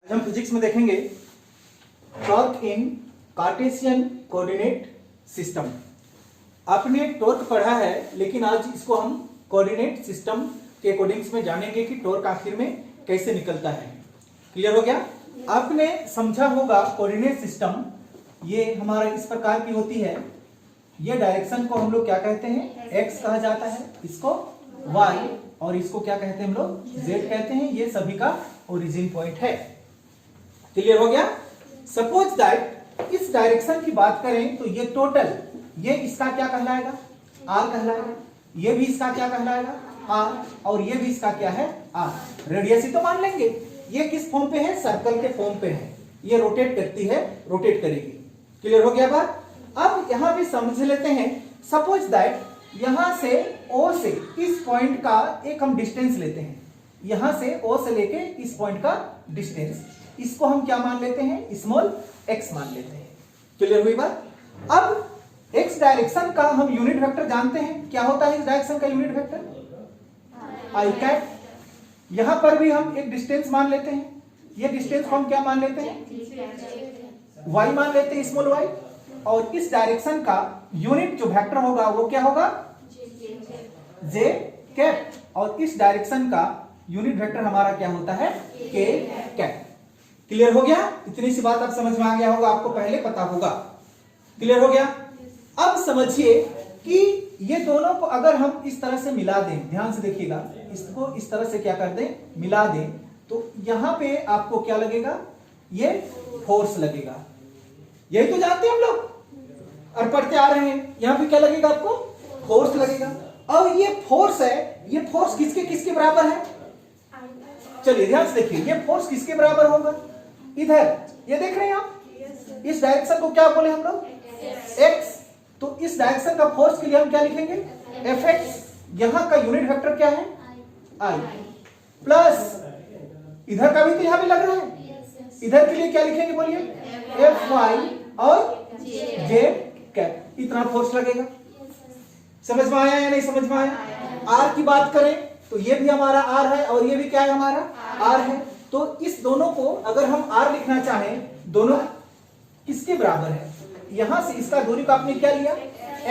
आज हम फिजिक्स में देखेंगे torque in Cartesian coordinate system. आपने टॉर्क पढ़ा है, लेकिन आज इसको हम कोऑर्डिनेट सिस्टम के अकॉर्डिंग्स में जानेंगे कि टॉर्क आखिर में कैसे निकलता है। क्लियर हो गया? आपने समझा होगा कोऑर्डिनेट सिस्टम ये हमारा इस प्रकार की होती है। ये डायरेक्शन को हम लोग क्या कहते हैं? एक्स कहा जाता है, इसको वाई, और इसको क्या कहते हैं हम लोग? जेड कहते हैं। ये सभी का ओरिजिन पॉइंट है। क्लियर हो गया? सपोज दैट इस डायरेक्शन की बात करें तो ये टोटल, ये इसका क्या कहलाएगा? आर कहलाएगा। ये भी इसका क्या कहलाएगा? आर। और ये भी इसका क्या है? आर। रेडियस ही तो मान लेंगे। ये किस फॉर्म पे है? सर्कल के फॉर्म पे है। ये रोटेट करती है, रोटेट करेगी। क्लियर हो गया बात? अब यहां भी समझ लेते हैं। सपोज दैट यहां से O से इस पॉइंट का एक हम डिस्टेंस लेते हैं। यहां से O से लेके इस पॉइंट का डिस्टेंस, इसको हम क्या मान लेते हैं? स्मॉल x मान लेते हैं। क्लियर हुई बात? अब x डायरेक्शन का हम यूनिट वेक्टर जानते हैं। क्या होता है इस डायरेक्शन का यूनिट वेक्टर? आई कैप। यहां पर भी हम एक डिस्टेंस मान लेते हैं। ये डिस्टेंस को हम क्या मान लेते हैं? y मान लेते हैं, स्मॉल y। और इस डायरेक्शन का यूनिट जो वेक्टर होगा वो क्या होगा? j cap. और इस डायरेक्शन का यूनिट वेक्टर हमारा क्या होता है? k cap. क्लियर हो गया? इतनी सी बात आप समझ में आ गया होगा, आपको पहले पता होगा। क्लियर हो गया? अब समझिए कि ये दोनों को अगर हम इस तरह से मिला दें, ध्यान से देखिएगा, इसको इस तरह से क्या कर दें? मिला दें, तो यहां पे आपको क्या लगेगा? ये फोर्स लगेगा। यही तो जानते हैं हम लोग और पढ़ते आ रहे हैं। यहां पे क्या लगेगा आपको? फोर्स लगेगा। अब ये फोर्स है, ये फोर्स किसके किसके बराबर है? चलिए ध्यान से देखिए, ये फोर्स किसके बराबर होगा? इधर ये देख रहे हैं आप, इस डायरेक्शन को क्या बोले हम लोग? x। तो इस डायरेक्शन का फोर्स के लिए हम क्या लिखेंगे? Fx। यहां का यूनिट वेक्टर क्या है? I। प्लस इधर का भी तो यहां पे लग रहा है, इधर के लिए क्या लिखेंगे बोलिए? Fy और J कैप। इतना फोर्स लगेगा। समझ में आया या नहीं समझ में आया? R की बात करें तो ये भी हमारा R है और ये भी क्या है? हमारा R है। तो इस दोनों को अगर हम R लिखना चाहें, दोनों किसके बराबर है? यहां से इसका दूरी का आपने क्या लिया?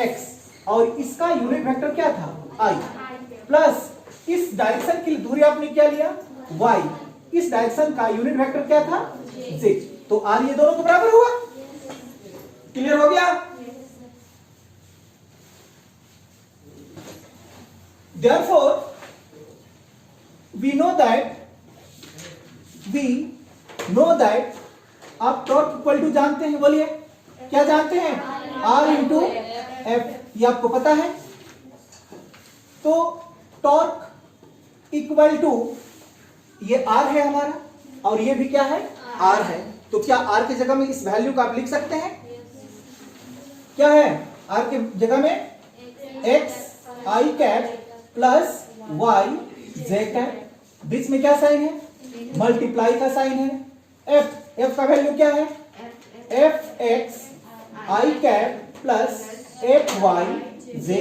x, और इसका यूनिट वेक्टर क्या था? I। प्लस इस डायरेक्शन की दूरी आपने क्या लिया? y। इस डायरेक्शन का यूनिट वेक्टर क्या था? z। तो R ये दोनों के बराबर हुआ। क्लियर हो गया? Therefore we know that आप टॉर्क इक्वल टू जानते हैं। बोलिए क्या जानते हैं? R into F. ये आपको पता है। तो टॉर्क इक्वल टू ये R है हमारा, और ये भी क्या है? R है। तो क्या R की जगह में इस वैल्यू को आप लिख सकते हैं? क्या है R की जगह में? x i cap plus y j cap. बीच में क्या साइन है? मल्टीप्लाई का साइन है। f का वैल्यू क्या है? fx i cap plus fy j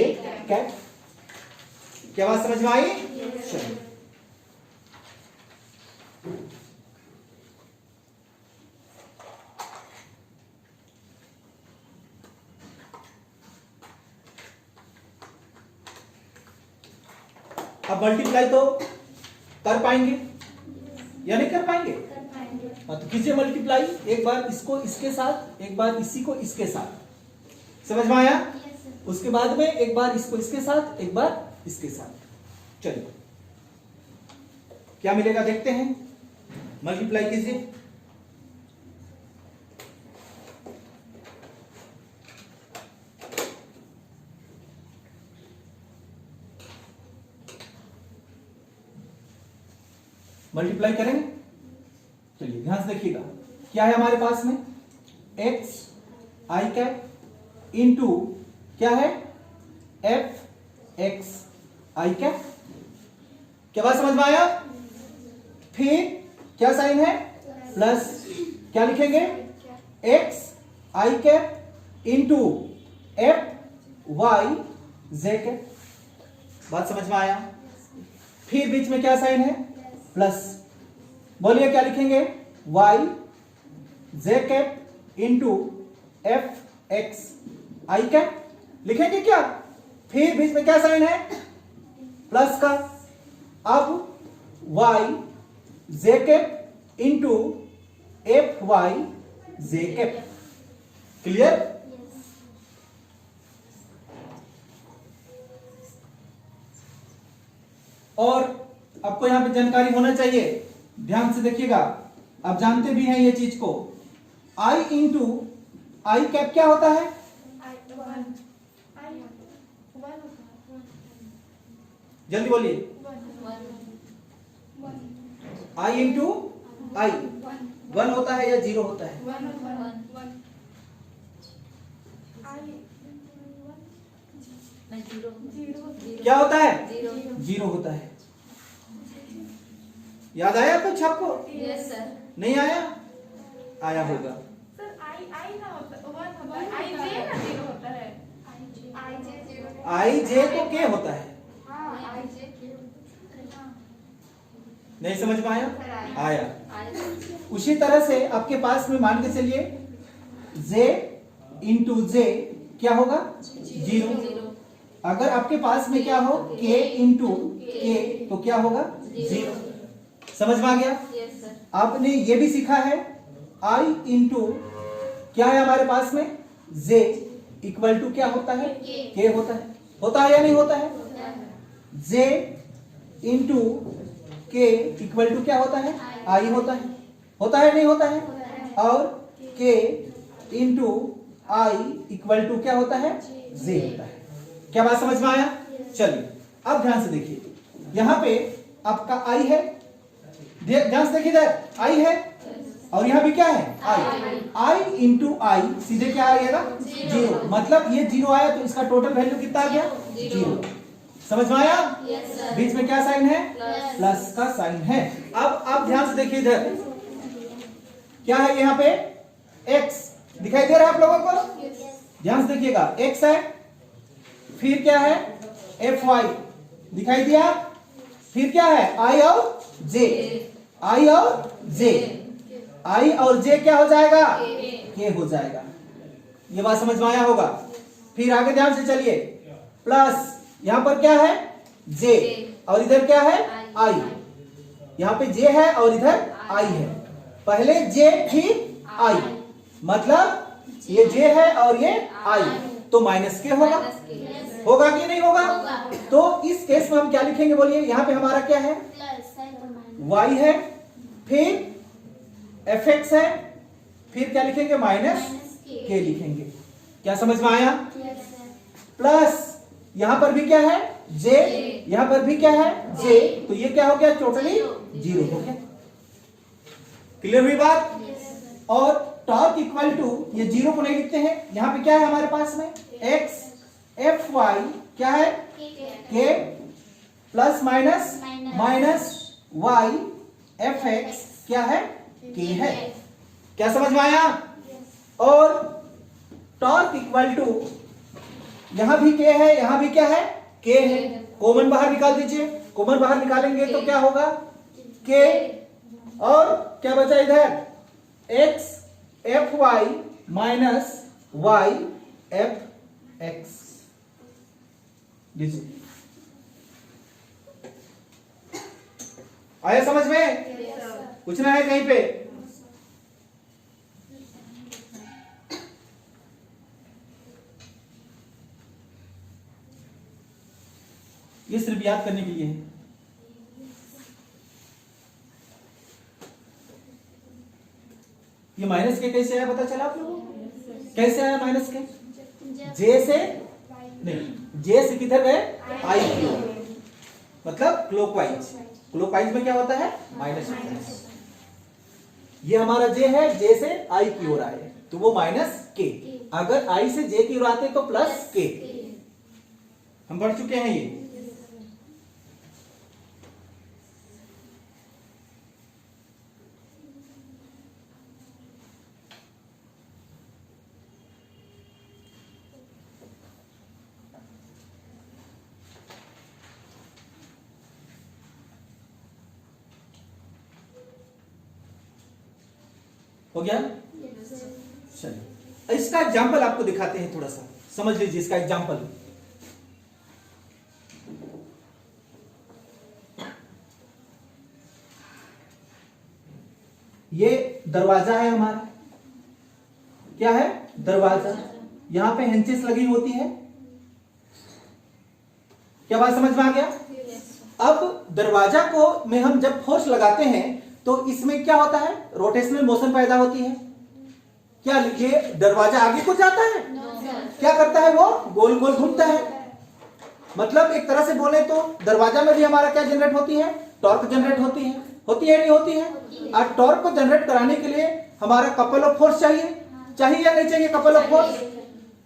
cap. क्या बात समझ में आई? चलिए अब मल्टीप्लाई तो कर पाएंगे या नहीं कर पाएंगे? तो कीजिए मल्टीप्लाई। एक बार इसको इसके साथ, एक बार इसी को इसके साथ। समझ में आया? उसके बाद में एक बार इसको इसके साथ, एक बार इसके साथ। चलिए क्या मिलेगा देखते हैं। मल्टीप्लाई कीजिए। मल्टीप्लाई करेंगे। चलिए ध्यान से देखिएगा, क्या है हमारे पास में? x आई कैप इंटू क्या है? f x i cap. क्या बात समझ में आया? फिर क्या साइन है? प्लस क्या लिखेंगे? x i cap into f y j cap. बात समझ में आया? फिर बीच में क्या साइन है? प्लस। बोलिए क्या लिखेंगे? वाई जे कैप इंटू एफ एक्स आई कैप लिखेंगे क्या? फिर बीच में क्या साइन है? प्लस का। अब वाई जे कैप इंटू एफ वाई जे कैप। क्लियर? और आपको यहां पे जानकारी होना चाहिए, ध्यान से देखिएगा, आप जानते भी हैं ये चीज को। आई इंटू आई कैप क्या होता है? जल्दी बोलिए। आई इंटू आई 1 होता है या 0 होता है? क्या होता है? 0 होता है। याद आया कुछ आपको? Yes sir. नहीं आया? आया होगा। सर आई ना होता 1 होता है, आई जे ना 0 होता है। आई जे तो के होता है। हां आई जे नहीं समझ में आया? आया। उसी तरह से आपके पास में मान के चलिए जे इंटू जे क्या होगा? 0। अगर आपके पास में क्या हो k इंटू के तो क्या होगा? 0। समझ में आ गया? Yes sir. आपने ये भी सीखा है i इंटू क्या है हमारे पास में? j इक्वल टू क्या होता है? k होता है। होता है या नहीं होता है? j इंटू के इक्वल टू क्या होता है? i होता है। होता है नहीं होता है? और k into I equal to क्या होता है? j होता है। क्या बात समझ में आया? चलिए अब ध्यान से देखिए, यहां पे आपका आई है, ध्यान से देखिए इधर आई है और यहां भी क्या है? आई। आई इंटू आई सीधे क्या आएगा? 0। मतलब ये 0 आया तो इसका टोटल वैल्यू कितना आ गया? 0। समझ में आया? Yes sir. बीच में क्या साइन है? प्लस का साइन है। अब आप ध्यान से देखिए इधर क्या है, यहां पे x दिखाई दे रहा है आप लोगों को? ध्यान से देखिएगा, x है, फिर क्या है? एफ वाई दिखाई दिया, फिर क्या है? आई और जे। आई और जे, आई और जे क्या हो जाएगा? के हो जाएगा। ये बात समझ में आया होगा? फिर आगे ध्यान से चलिए, प्लस यहां पर क्या है? जे और इधर क्या है? आई। यहां पे जे है और इधर आई है। पहले जे फिर आई, मतलब ये जे है और ये आई, तो माइनस के होगा। होगा कि नहीं होगा? तो इस केस में हम क्या लिखेंगे बोलिए? यहां पे हमारा क्या है? y है, फिर fx है, फिर क्या लिखेंगे? माइनस के लिखेंगे। क्या समझ में आया? प्लस यहां पर भी क्या है? j, यहां पर भी क्या है? j, तो ये क्या हो गया? टोटली 0 हो गया। क्लियर हुई बात? और टॉर्क इक्वल टू, ये 0 को नहीं लिखते हैं, यहां पे क्या है हमारे पास में? x एफ वाई क्या है? K plus minus minus Y F X क्या है? के है। क्या समझ में आया? और टॉर्क इक्वल टू, यहां भी के है, यहां भी क्या है? के है। कॉमन बाहर निकाल दीजिए, कॉमन बाहर निकालेंगे तो क्या होगा? के, और क्या बचा इधर? X F Y minus Y F X. आया समझ में? पूछना है कहीं पे? ये सिर्फ याद करने के लिए है। ये माइनस के कैसे आया पता चला आप लोगों को? कैसे आया माइनस के? जे से नहीं, जे से किधर गए? आई की ओर, मतलब क्लॉकवाइज। क्लॉकवाइज में क्या होता है? माइनस होता है। ये हमारा जे है, जे से आई की ओर आए तो वो माइनस के, अगर आई से जे की ओर आते तो प्लस के। हम पढ़ चुके हैं ये। हो गया? चलिए इसका एग्जाम्पल आपको दिखाते हैं, थोड़ा सा समझ लीजिए इसका एग्जाम्पल। ये दरवाजा है हमारा, क्या है? दरवाजा। यहां पे हेंचेस लगी होती है, क्या बात समझ में आ गया? अब दरवाजा को में हम जब फोर्स लगाते हैं तो इसमें क्या होता है? रोटेशनल मोशन पैदा होती है। क्या ये दरवाजा आगे को जाता है? क्या करता है? वो गोल गोल घूमता है। मतलब एक तरह से बोले तो दरवाजा में भी हमारा क्या जनरेट होती है? टॉर्क जनरेट होती है। होती है नहीं होती है? और टॉर्क को जनरेट कराने के लिए हमारा कपल ऑफ फोर्स चाहिए, चाहिए या नहीं चाहिए? कपल ऑफ फोर्स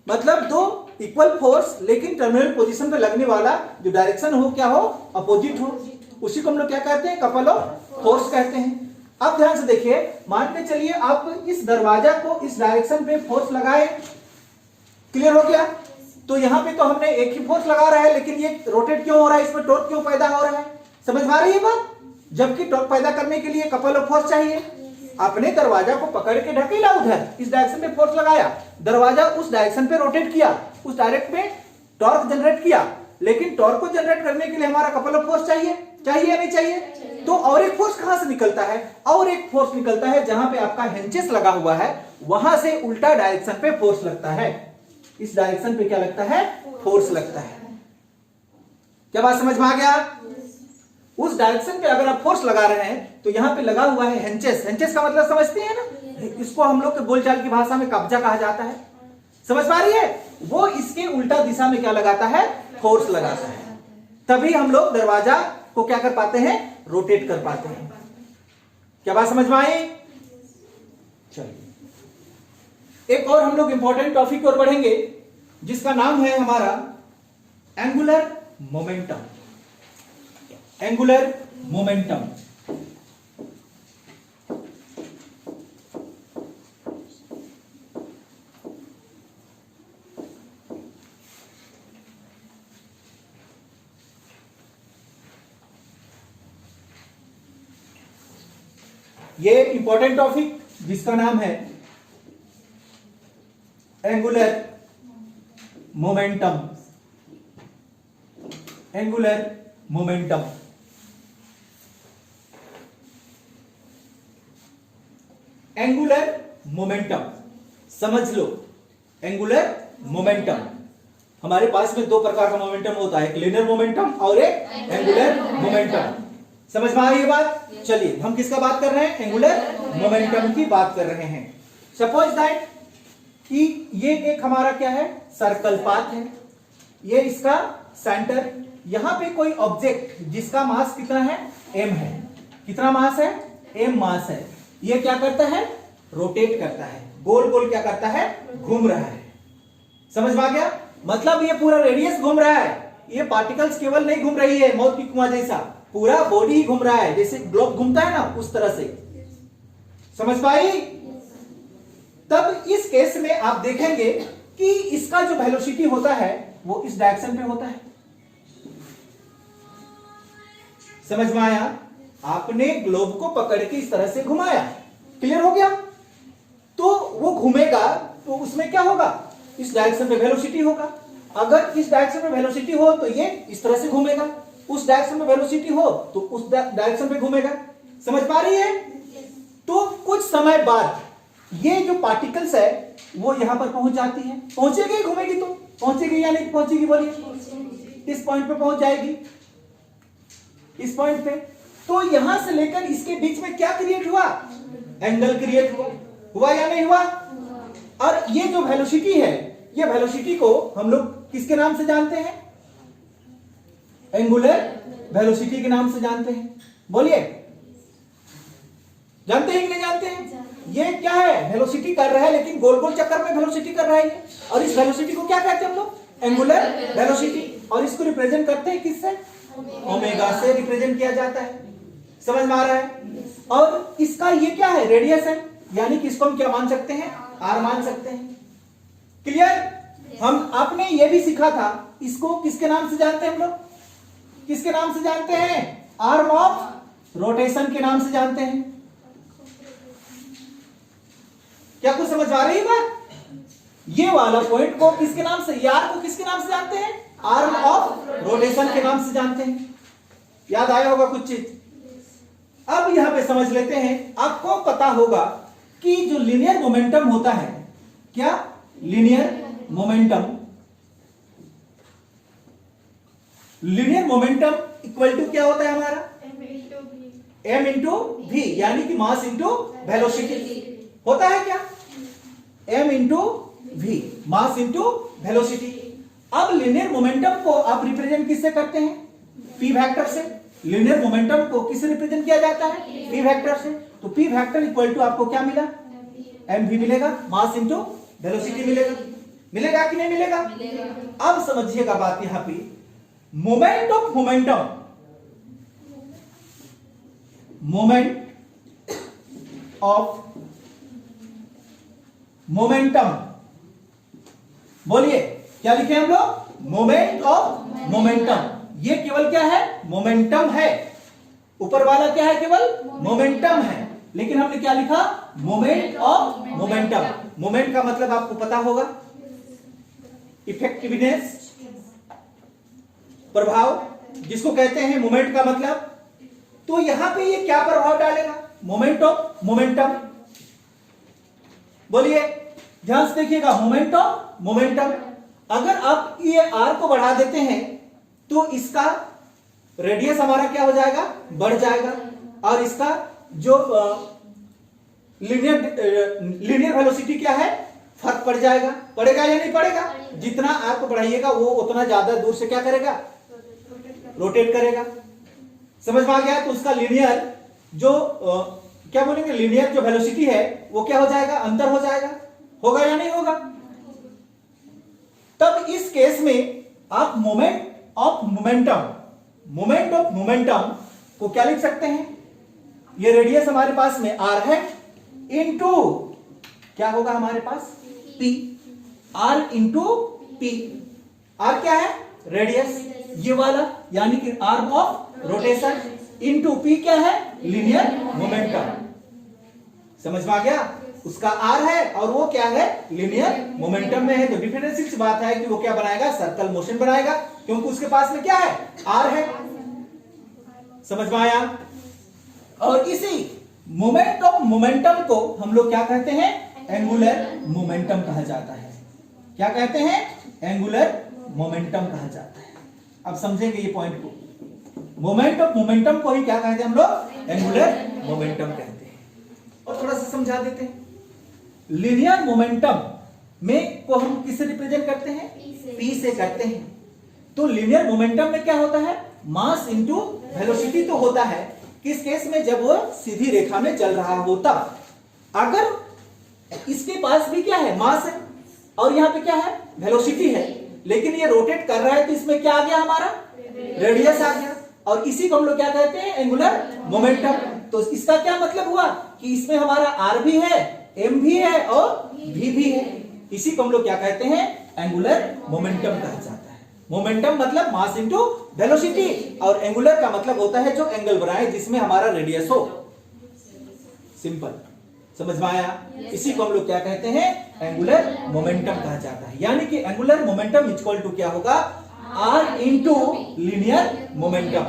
मतलब दो इक्वल फोर्स लेकिन टर्मिनल पोजीशन पे लगने वाला जो डायरेक्शन हो क्या हो? अपोजिट हो। उसी को हम लोग क्या कहते हैं? कपल ऑफ फोर्स कहते हैं। अब ध्यान से देखिए, मान के चलिए आप इस दरवाजा को इस डायरेक्शन पे फोर्स लगाए, क्लियर हो गया? तो यहां पे तो हमने एक ही फोर्स लगा रहा है, लेकिन ये रोटेट क्यों हो रहा है? इसमें टॉर्क क्यों पैदा हो रहा है? समझ में आ रही है बात? जबकि टॉर्क पैदा करने के लिए कपल ऑफ फोर्स चाहिए। आपने दरवाजा को पकड़ के ढकेला, उधर इस डायरेक्शन पे फोर्स लगाया, दरवाजा उस डायरेक्शन पे रोटेट किया, उस डायरेक्ट में टॉर्क जनरेट किया, लेकिन टॉर्क को जनरेट करने के लिए हमारा कपल ऑफ फोर्स चाहिए, चाहिए या नहीं चाहिए? तो और एक फोर्स कहां से निकलता है? और एक फोर्स निकलता है जहां पे आपका हेंचेस लगा हुआ है, वहां से उल्टा डायरेक्शन पे फोर्स लगता है। इस डायरेक्शन पे क्या लगता है? फोर्स लगता है। क्या बात समझ में आ गया? उस डायरेक्शन पे अगर आप फोर्स लगा रहे हैं तो यहां पे लगा हुआ है हेंचेस। हेंचेस का मतलब समझते हैं ना? इसको हम लोग के बोलचाल की भाषा में कब्जा कहा जाता है। समझ पा रही है? वो इसके उल्टा दिशा में क्या लगाता है? फोर्स लगाता है। तभी हम लोग दरवाजा को क्या कर पाते हैं? रोटेट कर पाते हैं। क्या बात समझ में आई? चलिए एक और हम लोग इंपॉर्टेंट टॉपिक की ओर बढ़ेंगे जिसका नाम है हमारा एंगुलर मोमेंटम। Angular momentum. ये इंपॉर्टेंट टॉपिक जिसका नाम है angular momentum. Angular momentum. Angular momentum समझ लो। एंगुलर मोमेंटम, हमारे पास में दो प्रकार का मोमेंटम होता है, एक लीनियर मोमेंटम और एक एंगुलर मोमेंटम। समझ में आ रही है बात? चलिए हम किसका बात कर रहे हैं? एंगुलर मोमेंटम की बात कर रहे हैं। सपोज दैट कि ये एक हमारा क्या है? सर्कल पाथ है, ये इसका सेंटर, यहां पे कोई ऑब्जेक्ट जिसका मास कितना है? m है। कितना मास है? m मास है। ये क्या करता है? रोटेट करता है, गोल गोल क्या करता है? घूम रहा है। समझ में आ गया? मतलब ये पूरा रेडियस घूम रहा है। ये पार्टिकल्स केवल नहीं घूम रही है मौत की कुआं जैसा, पूरा बॉडी ही घूम रहा है, जैसे ग्लोब घूमता है ना उस तरह से। समझ पाई? तब इस केस में आप देखेंगे कि इसका जो वेलोसिटी होता है वो इस डायरेक्शन पे होता है। समझ में आया? आपने ग्लोब को पकड़ के इस तरह से घुमाया, क्लियर हो गया? तो वो घूमेगा तो उसमें क्या होगा? इस डायरेक्शन पे वेलोसिटी होगा। अगर इस डायरेक्शन में वेलोसिटी हो तो ये इस तरह से घूमेगा, उस डायरेक्शन में वेलोसिटी हो तो उस डायरेक्शन पे घूमेगा। समझ पा रही है? तो कुछ समय बाद ये जो पार्टिकल्स है वो यहां पर पहुंच जाती है। पहुंचेगी, घूमेगी तो पहुंचेगी या नहीं पहुंचेगी? बोलिए। इस पॉइंट पे पहुंच जाएगी, इस पॉइंट पे। तो यहां से लेकर इसके बीच में क्या क्रिएट हुआ? एंगल क्रिएट हुआ। हुआ या नहीं हुआ? और ये जो वेलोसिटी है, ये वेलोसिटी को हम लोग किसके नाम से जानते हैं? एंगुलर वेलोसिटी के नाम से जानते हैं। बोलिए, जानते हैं कि नहीं जानते हैं? ये क्या है? वेलोसिटी कर रहा है, लेकिन गोल गोल चक्कर में वेलोसिटी कर रहा है। और इस वेलोसिटी को क्या कहते हैं हम लोग? Angular velocity. और इसको रिप्रेजेंट करते हैं किससे? ओमेगा से रिप्रेजेंट किया जाता है। समझ में आ रहा है? और इसका ये क्या है? रेडियस है, यानी कि इसको हम क्या मान सकते हैं? आर मान सकते हैं। क्लियर? हम आपने ये भी सीखा था, इसको किसके नाम से जानते हैं हम लोग? किसके नाम से जानते हैं? आर्म ऑफ रोटेशन के नाम से जानते हैं। क्या कुछ समझ आ रही है बात? ये वाला पॉइंट को किसके नाम से, आर को किसके नाम से जानते हैं? आर्म ऑफ रोटेशन के नाम से जानते हैं। याद आया होगा कुछ चीज? अब यहां पे समझ लेते हैं। आपको पता होगा कि जो लीनियर मोमेंटम होता है, क्या linear momentum, linear momentum equal to क्या होता है हमारा? m इंटू वी, यानी कि मास इंटू वेलोसिटी होता है क्या? m into V, mass into velocity. अब लीनियर मोमेंटम को आप रिप्रेजेंट किससे करते हैं? p वेक्टर से। लीनियर मोमेंटम को किससे रिप्रेजेंट किया जाता है? p वेक्टर से। तो p वेक्टर इक्वल टू आपको क्या मिला? mv मिलेगा, मास इंटू वेलोसिटी मिलेगा। मिलेगा कि नहीं मिलेगा? अब समझिएगा बात यहां पे, moment of momentum, moment of momentum, बोलिए क्या लिखे हम लोग? Moment of momentum. ये केवल क्या है? मोमेंटम है। ऊपर वाला क्या है? केवल मोमेंटम है। लेकिन हमने क्या लिखा? Moment of momentum. मोमेंट का मतलब आपको पता होगा, इफेक्टिवनेस, प्रभाव, जिसको कहते हैं मोमेंट का मतलब। तो यहां पे ये क्या प्रभाव डालेगा? Moment of momentum. बोलिए, ध्यान से देखिएगा, मोमेंट ऑफ मोमेंटम। अगर आप ये आर को बढ़ा देते हैं तो इसका रेडियस हमारा क्या हो जाएगा? बढ़ जाएगा। और इसका जो लीनियर वेलोसिटी क्या है? फर्क पड़ जाएगा। पड़ेगा या नहीं पड़ेगा? जितना आर को बढ़ाइएगा वो उतना ज्यादा दूर से क्या करेगा? रोटेट करेगा। समझ में आ गया? तो उसका लीनियर जो क्या बोलेंगे, लीनियर जो वेलोसिटी है वो क्या हो जाएगा? अंतर हो जाएगा। होगा या नहीं होगा? तब इस केस में आप moment of momentum, moment of momentum को क्या लिख सकते हैं? ये रेडियस हमारे पास में आर है, इनटू क्या होगा हमारे पास? P. R into p. R क्या है? रेडियस, ये वाला, यानी कि arm of rotation, into p क्या है? Linear momentum. समझ में आ गया? उसका आर है और वो क्या है? लीनियर मोमेंटम में है। तो डिफरेंस सी बात है कि वो क्या बनाएगा? सर्कल मोशन बनाएगा, क्योंकि उसके पास में क्या है? आर है। समझ में आया? और इसी मोमेंट ऑफ मोमेंटम को हम लोग क्या कहते हैं? एंगुलर मोमेंटम कहा जाता है। क्या कहते हैं? एंगुलर मोमेंटम कहा जाता है। अब समझेंगे ये पॉइंट को। मोमेंट ऑफ मोमेंटम को ही क्या कहते हैं हम लोग? एंगुलर मोमेंटम कहते हैं। और थोड़ा सा समझा देते हैं। लीनियर मोमेंटम में को हम किससे रिप्रेजेंट करते हैं? P से करते हैं। तो लीनियर मोमेंटम में क्या होता है? मास इंटू वेलोसिटी तो होता है। किस केस में? जब वो सीधी रेखा में चल रहा होता। अगर इसके पास भी क्या है? मास है, और यहां पे क्या है? वेलोसिटी है, लेकिन ये रोटेट कर रहा है तो इसमें क्या आ गया? हमारा रेडियस आ गया। और इसी को हम लोग क्या कहते हैं? Angular momentum. तो इसका क्या मतलब हुआ कि इसमें हमारा आर भी है, एम भी है और वी भी है। इसी को हम लोग क्या कहते हैं? एंगुलर मोमेंटम कहा जाता है। मोमेंटम मतलब मास इंटू वेलोसिटी, और एंगुलर का मतलब होता है जो एंगल बनाए जिसमें हमारा रेडियस हो। सिंपल। समझ में आया? इसी को हम लोग क्या कहते हैं? एंगुलर मोमेंटम कहा जाता है। यानी कि एंगुलर मोमेंटम इक्वल टू क्या होगा? R into linear momentum.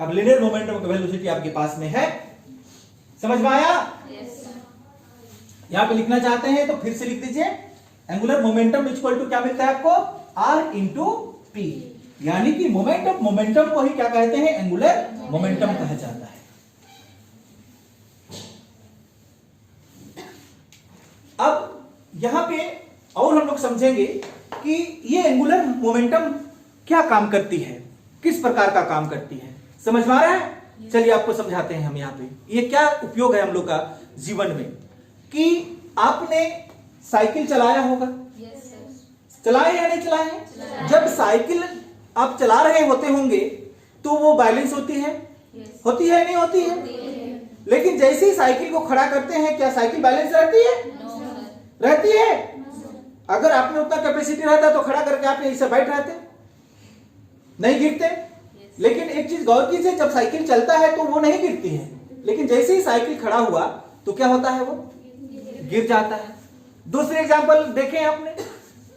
अब लीनियर मोमेंटम की वेलोसिटी आपके पास में है। समझ में आया? यहां पे लिखना चाहते हैं तो फिर से लिख दीजिए। एंगुलर मोमेंटम इक्वल टू क्या मिलता है आपको? R into P. यानी कि मोमेंट ऑफ मोमेंटम को ही क्या कहते हैं? एंगुलर मोमेंटम कहा जाता है। अब यहां पे और हम लोग समझेंगे कि ये एंगुलर मोमेंटम क्या काम करती है, किस प्रकार का काम करती है। समझ में आ रहा है? चलिए आपको समझाते हैं हम यहाँ पे ये क्या उपयोग है हम लोग का जीवन में। कि आपने साइकिल चलाया होगा, चलाए या नहीं चलाए? जब साइकिल आप चला रहे होते होंगे तो वो बैलेंस होती है, होती है नहीं होती है? लेकिन जैसे ही साइकिल को खड़ा करते हैं क्या साइकिल बैलेंस रहती है? रहती है। अगर आप में उतना कैपेसिटी रहता तो खड़ा करके आप ऐसे बैठ रहते, नहीं गिरते। लेकिन एक चीज गौर कीजिए, जब साइकिल चलता है तो वो नहीं गिरती है, लेकिन जैसे ही साइकिल खड़ा हुआ तो क्या होता है? वो गिर जाता है। दूसरे एग्जांपल देखें आपने,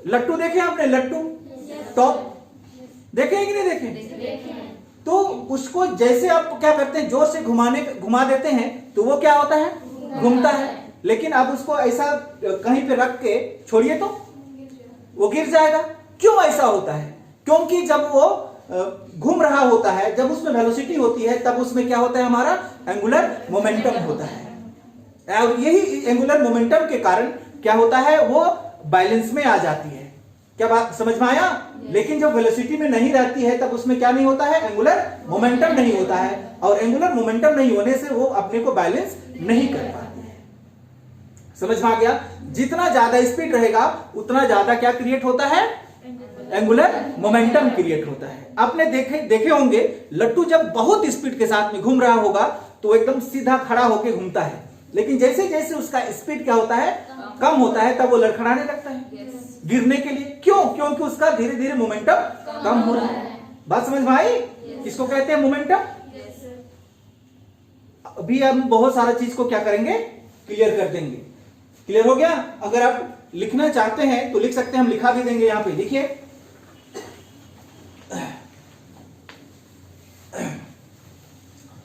लट्टू देखे आपने, लट्टू टॉप देखे हैं कि नहीं देखे? तो उसको जैसे आप क्या करते हैं, जोर से घुमा देते हैं तो वो क्या होता है, घूमता है। लेकिन आप उसको ऐसा कहीं पे रख के छोड़िए तो वो गिर जाएगा। क्यों ऐसा होता है? क्योंकि जब वो घूम रहा होता है, जब उसमें वेलोसिटी होती है, तब उसमें क्या होता है, हमारा एंगुलर मोमेंटम होता है। और यही एंगुलर मोमेंटम के कारण क्या होता है, वो बैलेंस में आ जाती है। क्या बात समझ में आया? लेकिन जब वेलोसिटी में नहीं रहती है तब उसमें क्या नहीं होता है, एंगुलर मोमेंटम नहीं होता है। और एंगुलर मोमेंटम नहीं होने से वो अपने को बैलेंस नहीं कर पाती है। समझ में आ गया? जितना ज्यादा स्पीड रहेगा उतना ज्यादा क्या क्रिएट होता है, एंगुलर मोमेंटम क्रिएट होता है। आपने देखे होंगे लट्टू जब बहुत स्पीड के साथ में घूम रहा होगा तो एकदम सीधा खड़ा होकर घूमता है, लेकिन जैसे जैसे उसका स्पीड क्या होता है, कम होता है, तब वो लड़खड़ाने लगता है गिरने के लिए। क्यों? क्योंकि उसका धीरे धीरे मोमेंटम कम हो रहा है। बात समझ में आई? इसको कहते हैं मोमेंटम। अभी हम बहुत सारा चीज को क्या करेंगे, क्लियर कर देंगे। क्लियर हो गया? अगर आप लिखना चाहते हैं तो लिख सकते हैं, हम लिखा भी देंगे। यहां पे लिखिए,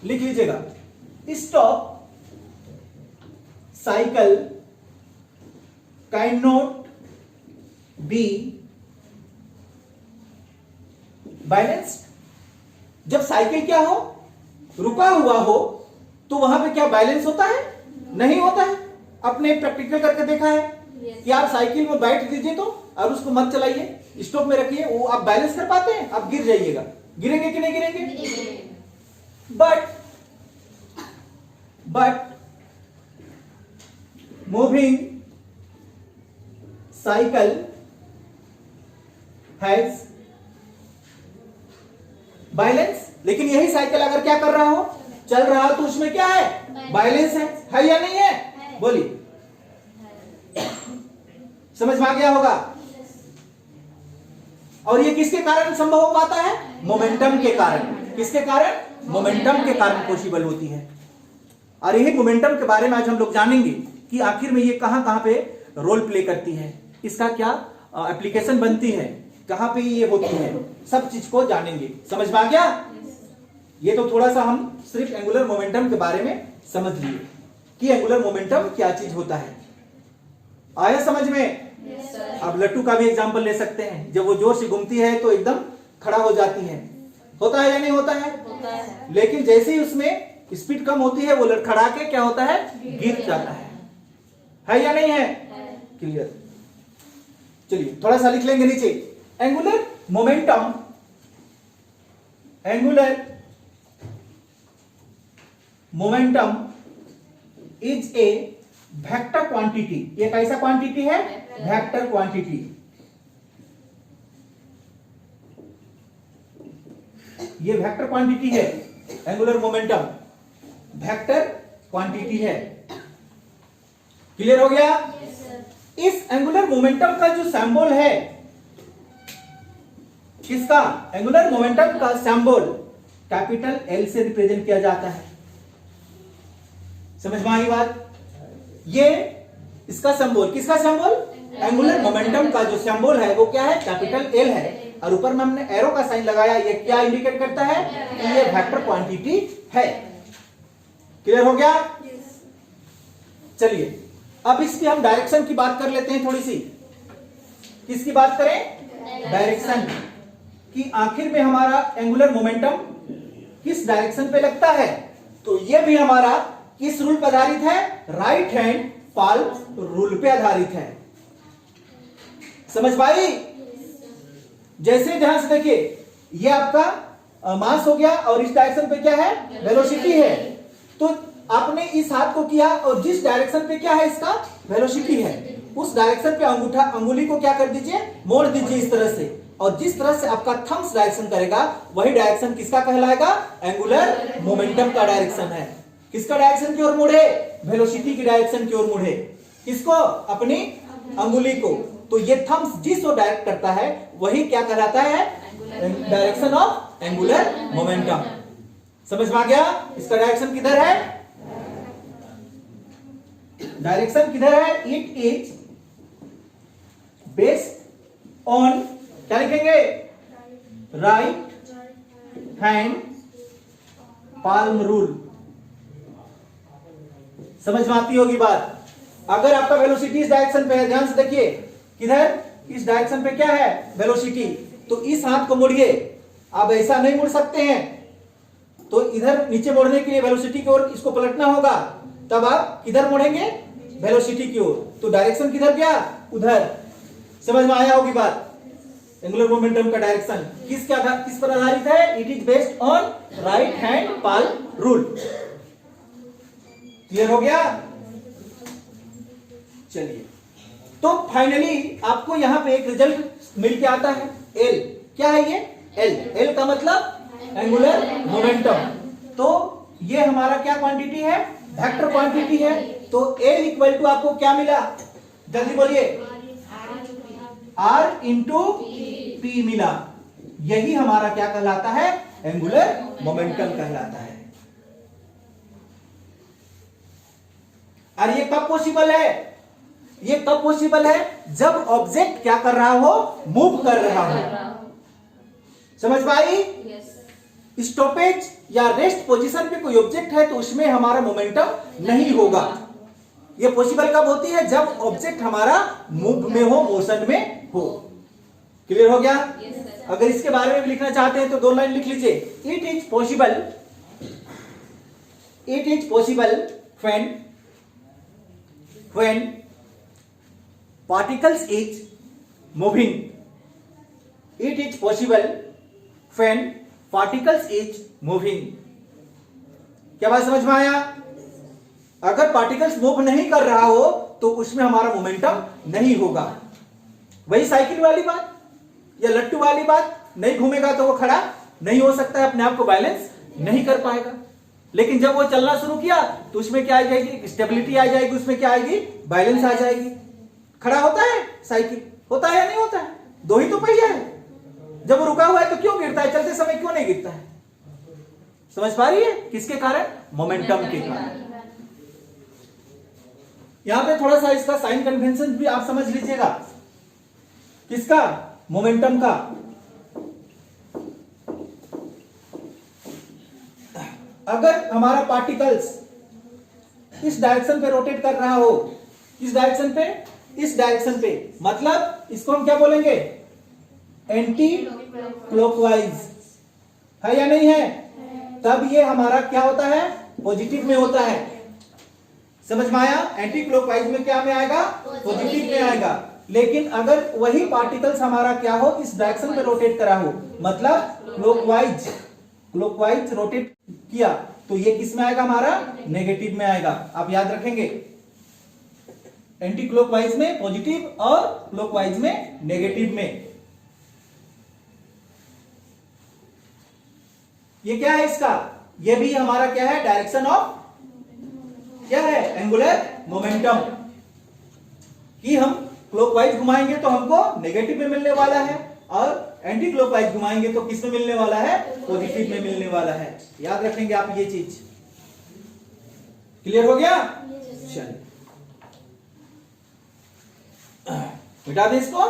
लिख लीजिएगा, stop cycle can not be balanced. जब साइकिल क्या हो, रुका हुआ हो, तो वहां पे क्या बैलेंस होता है, नहीं होता है। अपने प्रैक्टिकल करके देखा है कि आप साइकिल में बैठ दीजिए तो और उसको मत चलाइए, स्टॉप में रखिए, वो आप बैलेंस कर पाते हैं? आप गिर जाइएगा। गिरेंगे कि नहीं गिरेंगे? But moving cycle has balance. लेकिन यही साइकिल अगर क्या कर रहा हो, चल रहा हो, तो उसमें क्या है, बैलेंस है या नहीं है? बोलिए, समझ में आ गया होगा? और ये किसके कारण संभव हो पाता है, मोमेंटम के कारण। किसके कारण? मोमेंटम के कारण पॉसिबल होती है। और यही मोमेंटम के बारे में आज हम लोग जानेंगे कि आखिर में ये कहां कहां पे रोल प्ले करती है, इसका क्या एप्लीकेशन बनती है, कहां पे ये होती है, सब चीज को जानेंगे। समझ में आ गया? ये तो थोड़ा सा हम सिर्फ एंगुलर मोमेंटम के बारे में समझ लिए कि एंगुलर मोमेंटम क्या चीज होता है। आया समझ में? अब लट्टू का भी एग्जांपल ले सकते हैं। जब वो जोर से घूमती है तो एकदम खड़ा हो जाती है, होता है या नहीं होता है? होता है। लेकिन जैसे ही उसमें स्पीड कम होती है, वो लड़खड़ा के क्या होता है, गिर जाता है या नहीं है? क्लियर? चलिए थोड़ा सा लिख लेंगे नीचे, angular momentum, angular momentum is a vector quantity. ये कैसा क्वांटिटी है? Vector quantity. ये वेक्टर क्वांटिटी है, एंगुलर मोमेंटम वेक्टर क्वांटिटी है। क्लियर हो गया? इस एंगुलर मोमेंटम का जो सिंबल है, किसका? एंगुलर मोमेंटम का सिंबल कैपिटल एल से रिप्रेजेंट किया जाता है। समझ में आई बात? ये इसका सिंबल, किसका सिंबल? एंगुलर मोमेंटम का जो सिंबल है वो क्या है? कैपिटल एल है। और ऊपर में हमने एरो का साइन लगाया, ये क्या इंडिकेट करता है कि ये वेक्टर क्वांटिटी है। क्लियर हो गया? चलिए अब इसकी हम डायरेक्शन की बात कर लेते हैं थोड़ी सी। किसकी बात करें? डायरेक्शन कि आखिर में हमारा एंगुलर मोमेंटम किस डायरेक्शन पे लगता है। तो ये भी हमारा किस रूल पर आधारित है? राइट हैंड पाल्म रूल पे आधारित है। समझ पाई? जैसे ध्यान से देखिए, ये आपका मास हो गया और इस डायरेक्शन पे क्या है? वेलोसिटी है। तो आपने इस हाथ को किया और जिस डायरेक्शन पे क्या है इसका? वेलोसिटी है, उस डायरेक्शन पे अंगुली को क्या कर दीजिए? मोड़ दीजिए इस तरह से। और जिस तरह से आपका थंब्स डायरेक्शन करेगा वही डायरेक्शन किसका कहलाएगा? एंगुलर मोमेंटम का डायरेक्शन है। किसका डायरेक्शन की ओर मुड़े? वेलोसिटी की डायरेक्शन की ओर मुड़े। किसको? अपनी अंगुली को। तो ये थंब्स जिस ओर डायरेक्ट करता है वही क्या कहलाता है? Direction of angular momentum. समझ में आ गया? इसका डायरेक्शन किधर है? डायरेक्शन किधर है? इट इज बेस्ड ऑन, क्या लिखेंगे? Right hand palm rule. समझ में आती होगी बात? अगर आपका वेलोसिटी इस डायरेक्शन पे है, ध्यान से देखिए, किधर? इस डायरेक्शन पे क्या है? वेलोसिटी। तो इस हाथ को मोड़िए, आप ऐसा नहीं मुड़ सकते हैं, तो इधर नीचे मोड़ने के लिए वेलोसिटी की ओर इसको पलटना होगा, तब आप किधर मोड़ेंगे? वेलोसिटी की ओर। तो डायरेक्शन किधर गया? उधर। समझ में आया होगी बात? एंगुलर मोमेंटम का डायरेक्शन किस पर आधारित है? It is based on right hand palm rule. Clear हो गया? चलिए, तो फाइनली आपको यहां पे एक रिजल्ट मिल के आता है, एल। क्या है ये? एल। एल का मतलब एंगुलर मोमेंटम। तो ये हमारा क्या क्वांटिटी है? वेक्टर क्वांटिटी है। तो एल इक्वल टू आपको क्या मिला? जल्दी बोलिए। आर इंटू पी मिला। यही हमारा क्या कहलाता है? एंगुलर मोमेंटम कहलाता है। और ये कब पॉसिबल है? ये कब पॉसिबल है? जब ऑब्जेक्ट क्या कर रहा हो? मूव कर रहा हो। समझ पाई? स्टॉपेज या रेस्ट पोजीशन पे कोई ऑब्जेक्ट है तो उसमें हमारा मोमेंटम नहीं होगा। ये पॉसिबल कब होती है? जब ऑब्जेक्ट हमारा मूव में हो, मोशन में हो। क्लियर हो गया? अगर इसके बारे में भी लिखना चाहते हैं तो 2 लाइन लिख लीजिए। It is possible when particles is moving. It is possible when particles is moving. क्या बात समझ में आया? अगर पार्टिकल्स मूव नहीं कर रहा हो तो उसमें हमारा मोमेंटम नहीं होगा। वही साइकिल वाली बात या लट्टू वाली बात, नहीं घूमेगा तो वो खड़ा नहीं हो सकता है, अपने आप को बैलेंस नहीं कर पाएगा। लेकिन जब वो चलना शुरू किया तो उसमें क्या आ जाएगी? स्टेबिलिटी आ जाएगी, उसमें क्या आएगी? बैलेंस आ जाएगी। खड़ा होता है साइकिल, होता है या नहीं होता है? 2 ही तो पहिया है। जब वो रुका हुआ है तो क्यों गिरता है? चलते समय क्यों नहीं गिरता है? समझ पा रही है? किसके कारण? मोमेंटम के कारण। यहां पे थोड़ा सा इसका साइन कन्वेंशन भी आप समझ लीजिएगा। किसका? मोमेंटम का। अगर हमारा पार्टिकल्स इस डायरेक्शन पे रोटेट कर रहा हो, इस डायरेक्शन पे, इस डायरेक्शन पे, मतलब इसको हम क्या बोलेंगे? Anti clockwise. है या नहीं है? तब ये हमारा क्या होता है? पॉजिटिव में होता है। समझ में आया? एंटी क्लॉकवाइज में क्या में आएगा? पॉजिटिव में आएगा। लेकिन अगर वही पार्टिकल्स हमारा क्या हो? इस डायरेक्शन पे रोटेट करा हो, मतलब क्लॉकवाइज रोटेट किया, तो ये किस में आएगा? हमारा नेगेटिव में आएगा। आप याद रखेंगे, एंटी क्लॉकवाइज में पॉजिटिव और क्लॉकवाइज में नेगेटिव में। ये क्या है इसका? ये भी हमारा क्या है? डायरेक्शन ऑफ क्या है? Angular momentum. कि हम क्लॉकवाइज घुमाएंगे तो हमको नेगेटिव में मिलने वाला है, और एंटी क्लॉकवाइज घुमाएंगे तो किस में मिलने वाला है? पॉजिटिव में मिलने वाला है। याद रखेंगे आप ये चीज। क्लियर हो गया? चलिए, मिटा दें इसको।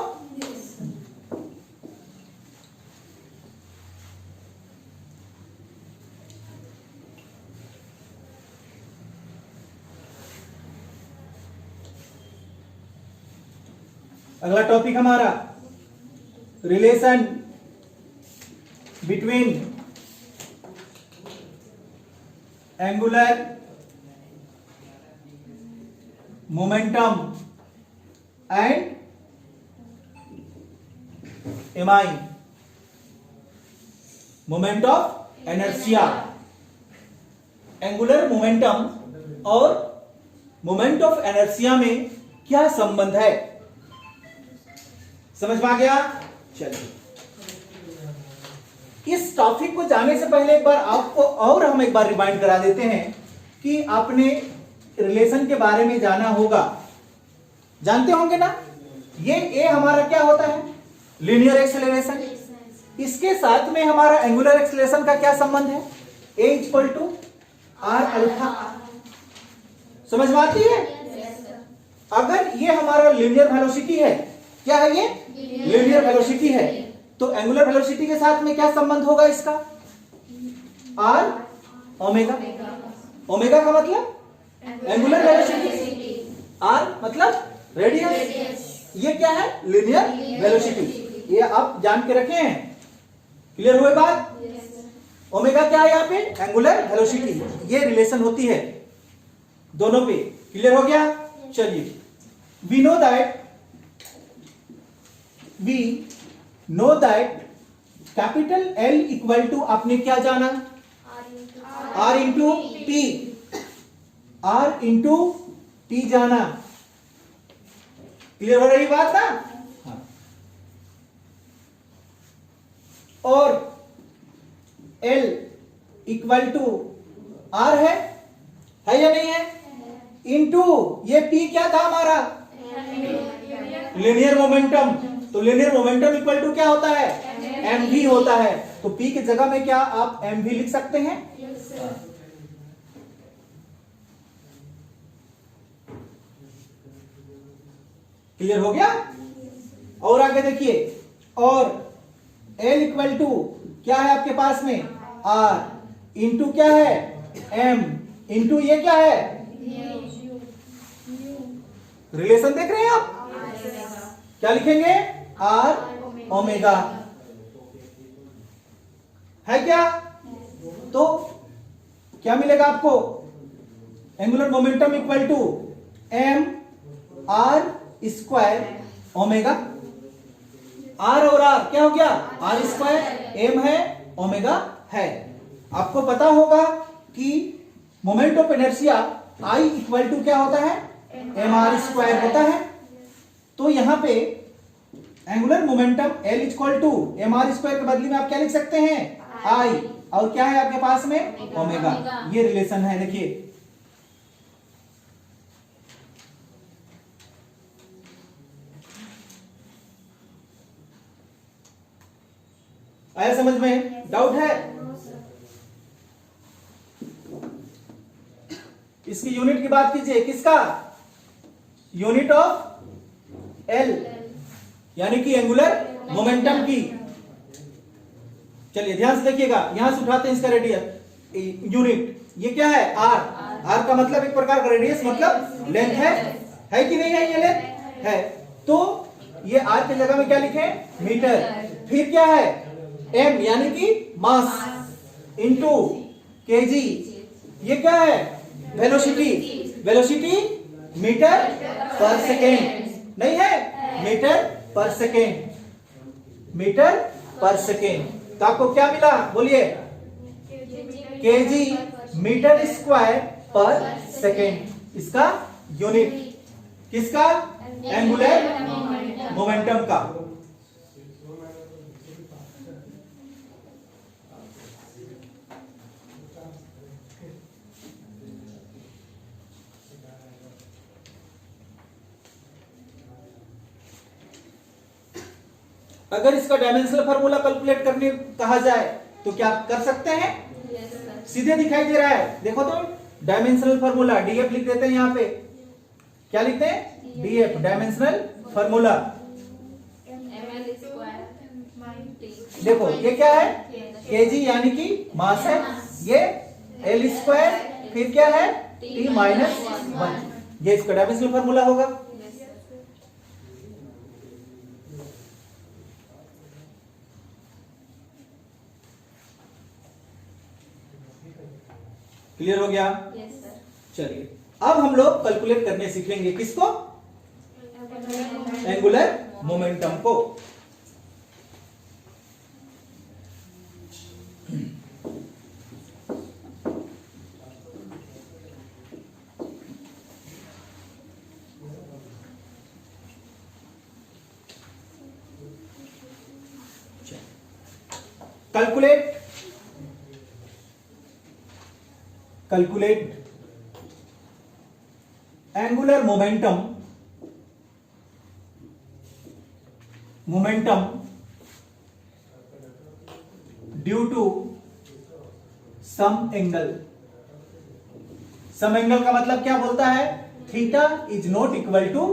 अगला टॉपिक हमारा relation between angular momentum and MI, moment of inertia. Angular momentum और मोमेंट ऑफ इनर्शिया में क्या संबंध है? समझ में आ गया? चलिए, इस टॉपिक को जाने से पहले एक बार आपको और हम एक बार रिमाइंड करा देते हैं कि आपने रिलेशन के बारे में जाना होगा, जानते होंगे ना। ये ए हमारा क्या होता है? Linear acceleration. इसके साथ में हमारा एंगुलर एक्सेलरेशन का क्या संबंध है? ए इक्वल टू आर अल्फा। समझ में आती है? अगर ये हमारा लीनियर वेलोसिटी है, क्या है ये? लीनियर वेलोसिटी है, तो एंगुलर वेलोसिटी के साथ में क्या संबंध होगा इसका? Are omega. ओमेगा का मतलब एंगुलर वेलोसिटी, आर मतलब रेडियस। ये क्या है? Linear velocity. ये आप जान के रखे हैं। क्लियर हुए बात? ओमेगा क्या है यहाँ पे? Angular velocity. ये रिलेशन होती है दोनों पे। क्लियर हो गया? चलिए, we know that capital L equal to, आपने क्या जाना? R into T। R into T जाना। क्लियर हो रही बात ना? हाँ। और L इक्वल टू R है या नहीं है? इंटू ये P क्या था हमारा? Linear momentum. तो लीनियर मोमेंटम इक्वल टू क्या होता है? mv होता है। तो P की जगह में क्या आप mv लिख सकते हैं? क्लियर हो गया? और आगे देखिए, और L इक्वल टू क्या है आपके पास में? R इंटू क्या है? M इंटू ये क्या है? रिलेशन देख रहे हैं आप? क्या लिखेंगे? R ओमेगा है क्या? तो क्या मिलेगा आपको? Angular momentum equal to m r square omega. r और r क्या हो गया? r स्क्वायर, m है, ओमेगा है। आपको पता होगा कि moment of inertia I equal to क्या होता है? mr स्क्वायर होता है। तो यहां पे angular momentum L equal to mr square के बदले में आप क्या लिख सकते हैं? I। और क्या है आपके पास में? ओमेगा। ये रिलेशन है, देखिए। आया समझ में? डाउट है? इसकी यूनिट की बात कीजिए। किसका? यूनिट ऑफ L, यानी कि एंगुलर मोमेंटम की। चलिए ध्यान से देखिएगा, यहां से उठाते हैं इसका रेडियस यूनिट। ये क्या है? R। R का मतलब एक प्रकार का रेडियस मतलब लेंथ है कि नहीं है? ये लेंथ है। तो ये R की जगह में क्या लिखे? मीटर। फिर क्या है? M यानी कि मास इंटू kg। ये क्या है? वेलोसिटी। वेलोसिटी मीटर पर सेकेंड नहीं है, मीटर पर सेकेंड। मीटर पर सेकेंड। तो आपको क्या मिला? बोलिए। kg मीटर स्क्वायर पर सेकेंड, इसका यूनिट। किसका? एंगुलर मोमेंटम का। अगर इसका डायमेंशनल फार्मूला कैलकुलेट करने कहा जाए तो क्या कर सकते हैं? सीधे दिखाई दे रहा है, देखो तो। डायमेंशनल फार्मूला DF लिख देते हैं यहां पे। क्या लिखते हैं? DF, dimensional formula. देखो ये क्या है? kg यानी कि मास है। ये L स्क्वायर, फिर क्या है? T minus 1। ये इसका डायमेंशनल फार्मूला होगा। क्लियर हो गया? Yes sir. चलिए, अब हम लोग कैलकुलेट करने सीखेंगे। किसको? एंगुलर मोमेंटम को। Calculate angular momentum due to some angle. Some angle का मतलब क्या बोलता है? Theta is not equal to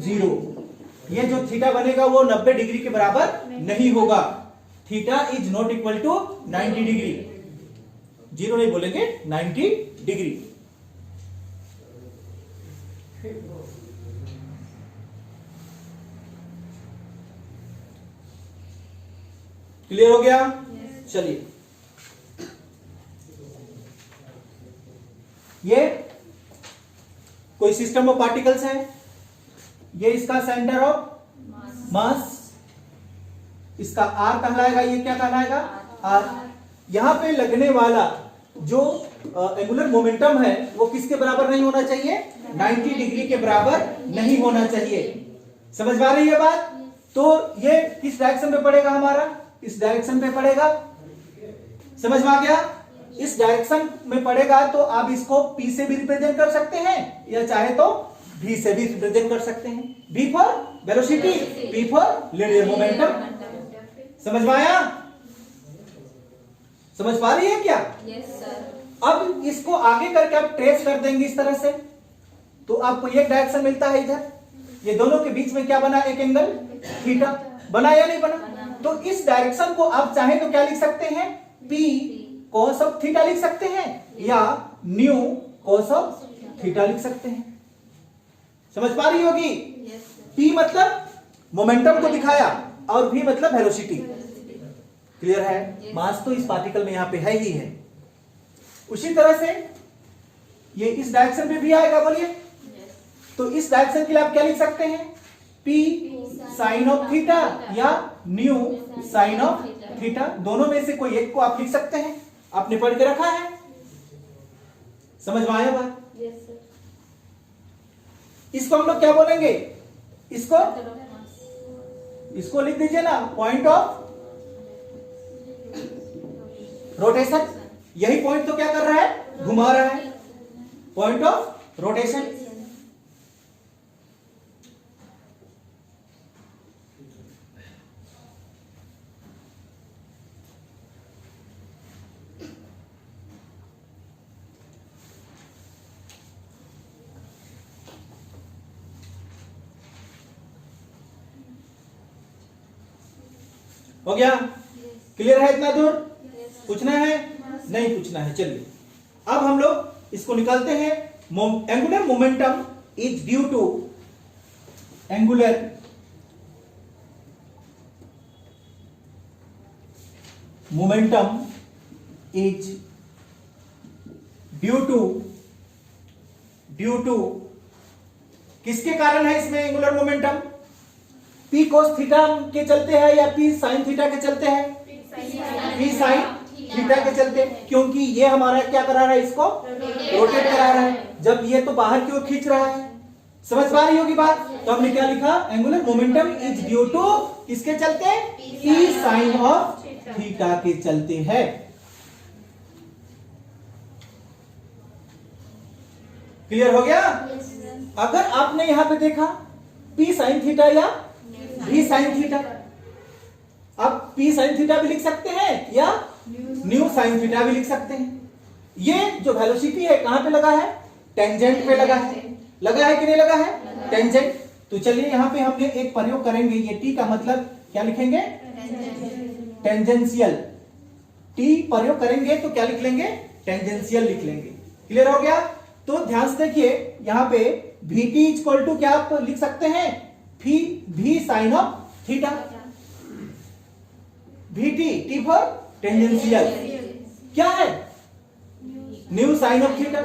0। ये जो थीटा बनेगा वो 90 डिग्री के बराबर नहीं होगा। Theta is not equal to 90 degree, 0 नहीं बोलेंगे, 90 डिग्री। क्लियर हो गया? चलिए, ये कोई सिस्टम ऑफ पार्टिकल्स है, ये इसका सेंटर ऑफ मास, इसका आर कहलाएगा, ये क्या कहलाएगा? आर। यहां पे लगने वाला जो एंगुलर मोमेंटम है वो किसके बराबर नहीं होना चाहिए? 90 डिग्री के बराबर नहीं होना चाहिए। समझ में आ रही है बात? तो ये किस डायरेक्शन में पड़ेगा हमारा? इस डायरेक्शन में पड़ेगा। समझ में आ गया? इस डायरेक्शन में पड़ेगा तो आप इसको P से भी रिप्रेजेंट कर सकते हैं या चाहे तो V से भी रिप्रेजेंट कर सकते हैं। V for velocity, P for linear momentum. समझ में आया? समझ पा रही है क्या? Yes sir. अब इसको आगे करके आप ट्रेस कर देंगे इस तरह से, तो आपको एक डायरेक्शन मिलता है इधर। ये दोनों के बीच में क्या बना? एक एंगल थीटा बना या नहीं बना? तो इस डायरेक्शन को आप चाहे तो क्या लिख सकते हैं? P cos ऑफ थीटा लिख सकते हैं या न्यू cos ऑफ थीटा लिख सकते हैं। समझ पा रही होगी? P मतलब मोमेंटम को दिखाया और V मतलब वेलोसिटी। क्लियर है? मास तो इस पार्टिकल में यहां पे है ही है। उसी तरह से ये इस डायरेक्शन पे भी आएगा, बोलिए। तो इस डायरेक्शन के लिए आप क्या लिख सकते हैं? P साइन ऑफ थीटा या न्यू साइन ऑफ थीटा, दोनों में से कोई एक को आप लिख सकते हैं। आपने पढ़ के रखा है, समझ में आया बात? Yes sir. इसको हम लोग क्या बोलेंगे? इसको लिख दीजिए ना, पॉइंट ऑफ रोटेशन। यही पॉइंट तो क्या कर रहा है? घुमा रहा है। Point of rotation. हो गया? क्लियर है इतना दूर? पूछना है? नहीं पूछना है। चलिए, अब हम लोग इसको निकालते हैं। Angular momentum is due to angular momentum is due to किसके कारण है इसमें angular momentum? P cos theta के चलते है या P sin थीटा के चलते हैं? P sin थीटा के चलते, क्योंकि ये हमारा क्या करा रहा है? इसको रोटेट करा रहा है, जब ये तो बाहर की ओर खींच रहा है। समझ पा रही होगी बात? तो हमने क्या लिखा? Angular momentum is due to किसके चलते? P sin ऑफ थीटा के चलते है। क्लियर हो गया? अगर आपने यहां पे देखा P sin थीटा या V sin थीटा, आप P sin थीटा भी लिख सकते हैं या न्यू sin थीटा भी लिख सकते हैं। ये जो वेलोसिटी है कहां पे लगा है? टेंजेंट पे लगा है। लगा है कि नहीं लगा है? टेंजेंट। तो चलिए यहां पे हमने एक प्रयोग करेंगे। ये T का मतलब क्या लिखेंगे? टेंजेंशियल। T प्रयोग करेंगे तो क्या लिख लेंगे? टेंजेंशियल लिख लेंगे। क्लियर हो गया? तो ध्यान से देखिए, यहां पे Vt इक्वल टू क्या आप लिख सकते हैं? V sine of theta. Vt, T for tangential, क्या है? Nu sine of theta.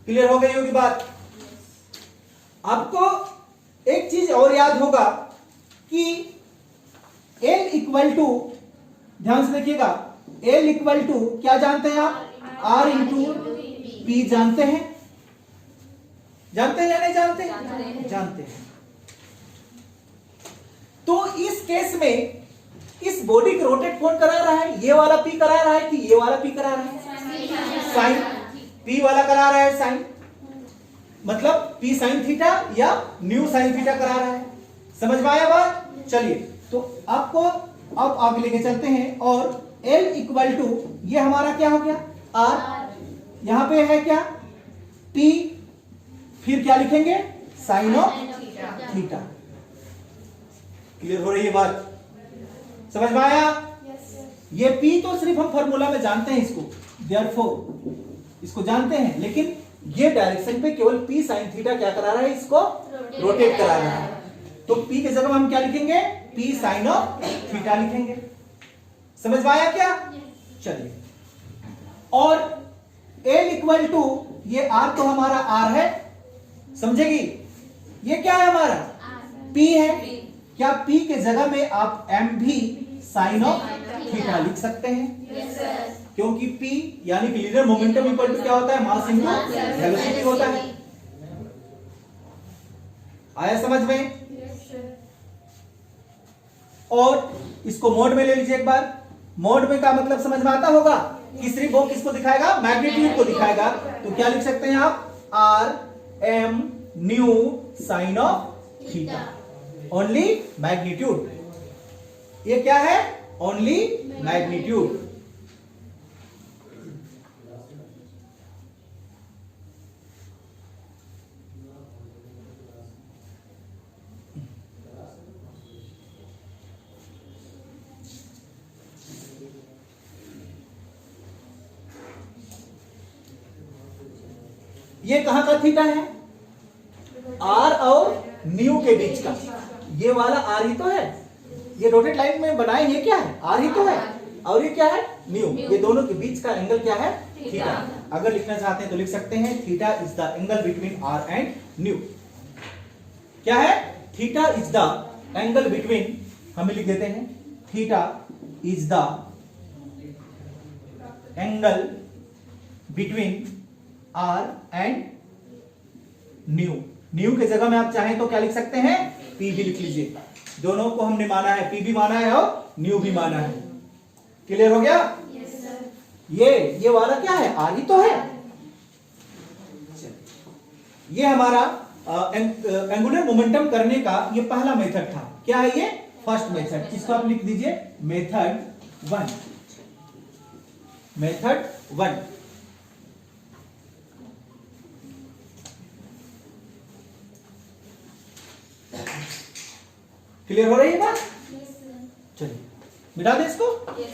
क्लियर हो गई होगी बात? आपको एक चीज और याद होगा कि L इक्वल टू, ध्यान से देखिएगा, L इक्वल टू क्या जानते हैं आप? R इंटू P जानते हैं? जानते हैं या नहीं जानते? जानते हैं। तो इस केस में इस बॉडी को रोटेट कौन करा रहा है? ये वाला P करा रहा है कि ये वाला P करा रहा है? साइन। P वाला करा रहा है साइन, मतलब P साइन थीटा या न्यू साइन थीटा करा रहा है। समझ में आया बात? चलिए, तो आपको अब आगे लेके चलते हैं और L इक्वल टू ये हमारा क्या हो गया? R। यहां पे है क्या? P फिर क्या लिखेंगे, साइन ऑफ थीटा। क्लियर हो रही है बात, समझ में आया? ये P तो सिर्फ हम फॉर्मूला में जानते हैं इसको, देयरफॉर इसको जानते हैं, लेकिन ये डायरेक्शन पे केवल P साइन थीटा क्या करा रहा है, इसको रोटेट करा रहा है। तो P की जगह हम क्या लिखेंगे, P साइन ऑफ थीटा लिखेंगे। समझ में आया क्या? चलिए, और L इक्वल टू, ये R तो हमारा R है, समझेगी? ये क्या है हमारा P है। क्या P के जगह में आप M भी साइन ऑफ थीटा लिख सकते हैं? क्योंकि P यानी कि लीनियर मोमेंटम इक्वल टू क्या होता है, मास इनटू वेलोसिटी होता है। आया समझ में? और इसको मोड में ले लीजिए एक बार। मोड में का मतलब समझ में आता होगा कि सिर्फ वो किसको दिखाएगा, मैग्नीट्यूड को दिखाएगा। तो क्या लिख सकते हैं आप, R M nu sine of theta, only magnitude. ये क्या है, ओनली मैग्नीट्यूड। ये कहां का थीटा है, आर और न्यू के बीच का। ये वाला आर ही तो है, ये डॉटेड लाइन में बनाए, ये क्या है, आर ही तो है, और ये क्या है, न्यू। ये दोनों के बीच का एंगल क्या है, थीटा। अगर लिखना चाहते हैं तो लिख सकते हैं, theta is the angle between R and nu. क्या है, theta is the angle between, हमें लिख देते हैं, theta is the angle between R and nu. Nu के जगह में आप चाहें तो क्या लिख सकते हैं, पी भी लिख लीजिए। दोनों को हमने माना है, पी भी माना है और न्यू भी माना है। क्लियर हो गया? yes, sir। ये वाला क्या है, आर ही तो है। ये हमारा एंगुलर मोमेंटम करने का ये पहला मेथड था। क्या है ये, फर्स्ट मेथड। इसको आप लिख दीजिए मेथड 1। मेथड 1। क्लियर हो रही है बात? yes, चलिए मिटा दे इसको। yes,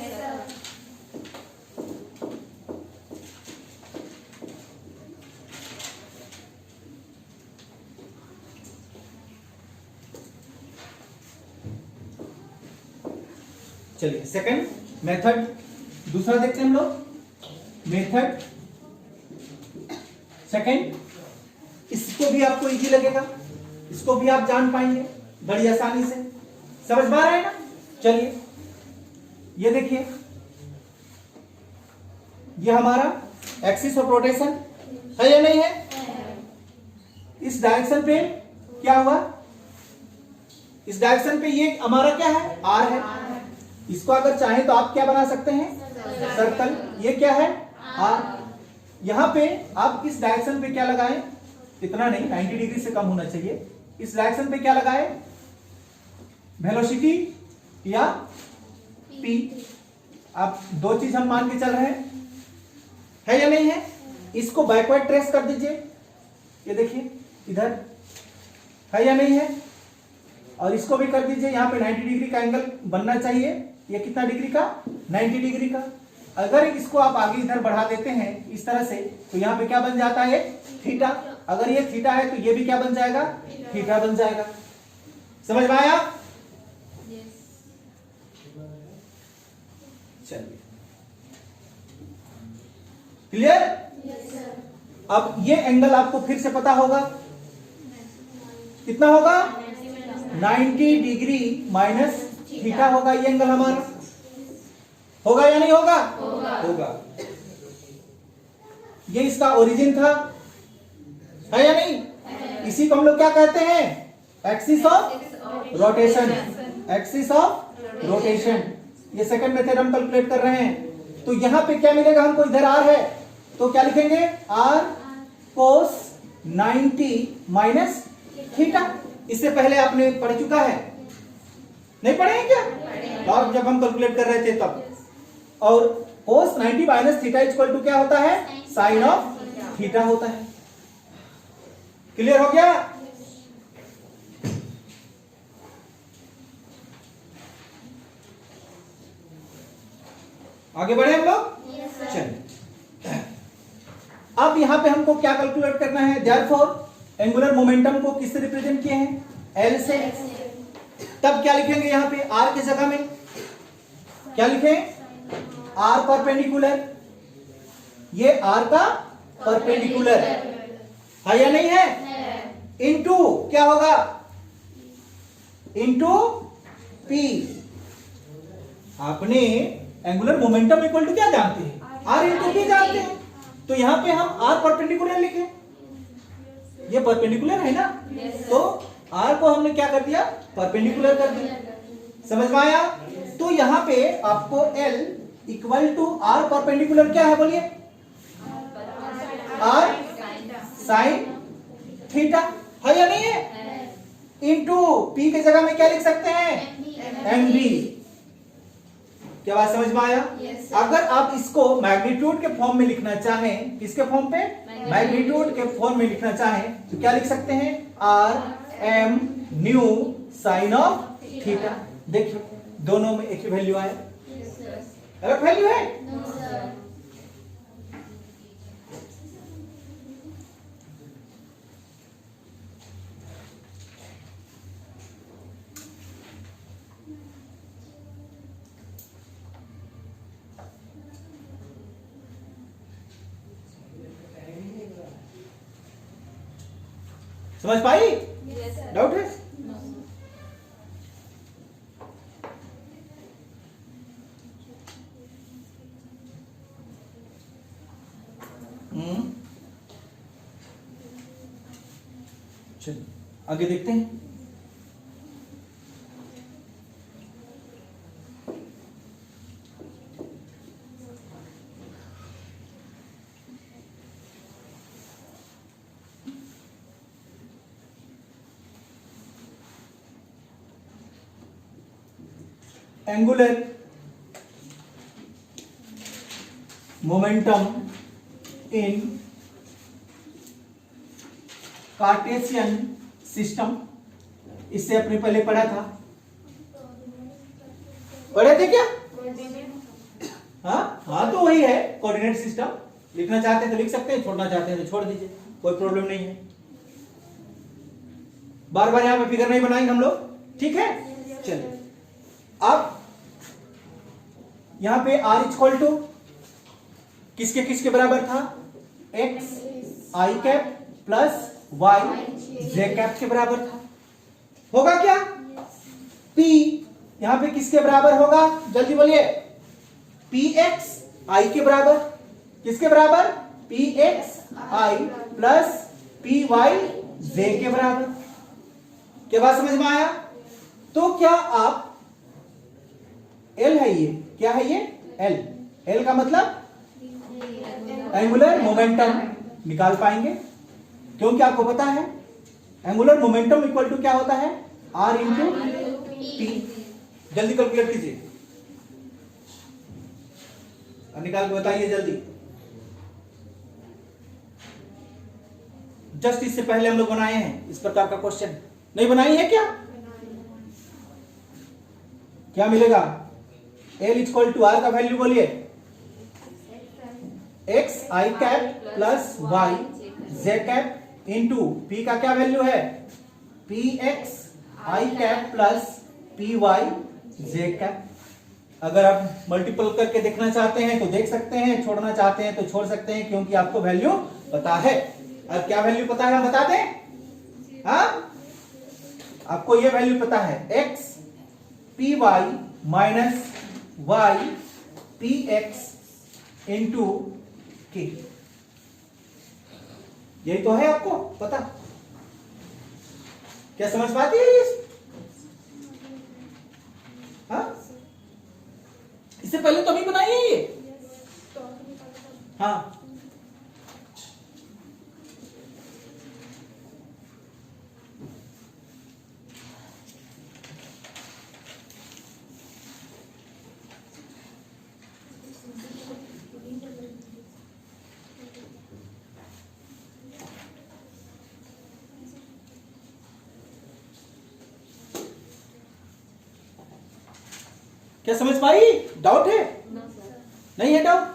चलिए सेकंड मेथड दूसरा देखते हैं हम लोग। मेथड सेकंड, इसको भी आपको इजी लगेगा, इसको भी आप जान पाएंगे बड़ी आसानी से। समझ में आ रहा है ना? चलिए ये देखिए, ये हमारा एक्सिस ऑफ रोटेशन है या नहीं है? इस डायरेक्शन पे क्या हुआ, इस डायरेक्शन पे ये हमारा क्या है, आर है। इसको अगर चाहे तो आप क्या बना सकते हैं, सर्कल। ये क्या है, आर। यहां पे आप इस डायरेक्शन पे क्या लगाएं, इतना नहीं, 90 डिग्री से कम होना चाहिए। इस डायरेक्शन पे क्या लगाए, वेलोसिटी या पी। अब दो चीज हम मान के चल रहे हैं, है या नहीं है? इसको बैकवर्ड ट्रेस कर दीजिए, ये देखिए इधर है या नहीं है, और इसको भी कर दीजिए। यहां पे 90 डिग्री का एंगल बनना चाहिए। ये कितना डिग्री का, 90 डिग्री का। अगर इसको आप आगे इधर बढ़ा देते हैं इस तरह से, तो यहां पे क्या बन जाता है, थीटा। अगर ये थीटा है तो ये भी क्या बन जाएगा, थीटा बन जाएगा। समझ में आया? चलिए क्लियर? अब ये एंगल आपको फिर से पता होगा, कितना होगा, 90 डिग्री माइनस थीटा होगा। ये एंगल हमारा होगा या नहीं होगा? होगा। ये इसका ओरिजिन था, है या नहीं? इसी को हम लोग क्या कहते हैं, axis of rotation. Axis of rotation. ये सेकंड मेथड हम कैलकुलेट कर रहे हैं। तो यहां पे क्या मिलेगा हमको, इधर आर है तो क्या लिखेंगे, आर कोस 90 माइनस थीटा। इससे पहले आपने पढ़ चुका है, नहीं पढ़े हैं क्या? और जब हम कैलकुलेट कर रहे थे तब। और कोस 90 माइनस थीटा इक्वल टू क्या होता है, साइन ऑफ थीटा होता है। क्लियर हो गया? आगे बढ़े हम लोग? चलिए, अब यहां पे हमको क्या कैलकुलेट करना है? देयरफॉर एंगुलर मोमेंटम को किससे रिप्रेजेंट किए हैं? एल से। तब क्या लिखेंगे यहां पे? आर की जगह में क्या लिखें? R perpendicular. ये आर का परपेंडिकुलर है या नहीं है? इनटू क्या होगा? Into P. आपने एंगुलर मोमेंटम इक्वल टू क्या जानते हैं? आर इंटू पी जानते हैं। तो यहां पे हम आर परपेंडिकुलर लिखे, ये परपेंडिकुलर है ना, तो आर को हमने क्या कर दिया? परपेंडिकुलर कर दिया। समझ में आया? तो यहां पे आपको L equal to R perpendicular क्या है बोलिए? आर साइन थीटा है या नहीं है? इंटू पी की जगह में क्या लिख सकते हैं? M B. क्या बात समझ में आया? अगर आप इसको मैग्नीट्यूड के फॉर्म में लिखना चाहें, किसके फॉर्म पे? मैग्नीट्यूड के फॉर्म में लिखना चाहें तो क्या लिख सकते हैं? R M nu sine of theta. देखिए दोनों में एक ही वैल्यू आया, अलग वैल्यू है? समझ पाई? डाउट है? चलिए आगे देखते हैं। एंगुलर मोमेंटम इन कार्टेशियन सिस्टम, इससे अपने पहले पढ़ा था, पढ़े थे क्या? हाँ तो वही है कोऑर्डिनेट सिस्टम। लिखना चाहते हैं तो लिख सकते हैं, छोड़ना चाहते हैं तो छोड़ दीजिए, कोई प्रॉब्लम नहीं है। बार बार यहां पे फिगर नहीं बनाएंगे हम लोग, ठीक है? चलिए अब यहां पे r इक्वल टू किसके बराबर था? x i cap plus y J cap के बराबर था। होगा क्या? p यहां पे किसके बराबर होगा? जल्दी बोलिए। px i के बराबर। किसके बराबर? px i plus py j के बराबर। क्या बात समझ में आया? तो क्या आप L है ये, क्या है ये? L का मतलब एंगुलर मोमेंटम निकाल पाएंगे, क्योंकि आपको पता है एंगुलर मोमेंटम इक्वल टू क्या होता है? R into P। जल्दी कैलकुलेट कीजिए और निकाल के बताइए जल्दी। जस्ट इससे पहले हम लोग बनाए हैं इस प्रकार का क्वेश्चन, नहीं बनाई है क्या? क्या मिलेगा? L इक्वल टू R का वैल्यू बोलिए। x i cap plus y J cap into p का क्या वैल्यू है? px आई कैप प्लस py जे कैप। अगर आप मल्टीपल करके देखना चाहते हैं तो देख सकते हैं, छोड़ना चाहते हैं तो छोड़ सकते हैं, क्योंकि आपको वैल्यू पता है। और क्या वैल्यू पता है हम बता दें? हाँ आपको ये वैल्यू पता है, x py minus y px into k। यही तो है आपको पता। क्या समझ पाती है ये? हाँ इससे पहले तो अभी बनाई है ये। हाँ क्या समझ पाई? डाउट है? नहीं है डाउट?